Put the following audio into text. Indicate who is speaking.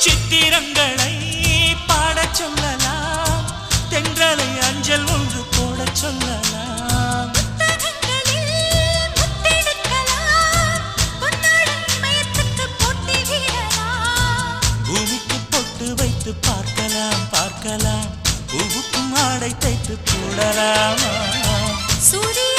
Speaker 1: சித்திரங்களை பாடச் சொல்லலாம், தென்றலை அஞ்சல் ஒன்று போடச் சொல்லலாம். பூமிக்கு பொட்டு வைத்து பார்க்கலாம் பார்க்கலாம், பூவுக்கும் ஆடை தைத்து போடலாமா?
Speaker 2: சூரிய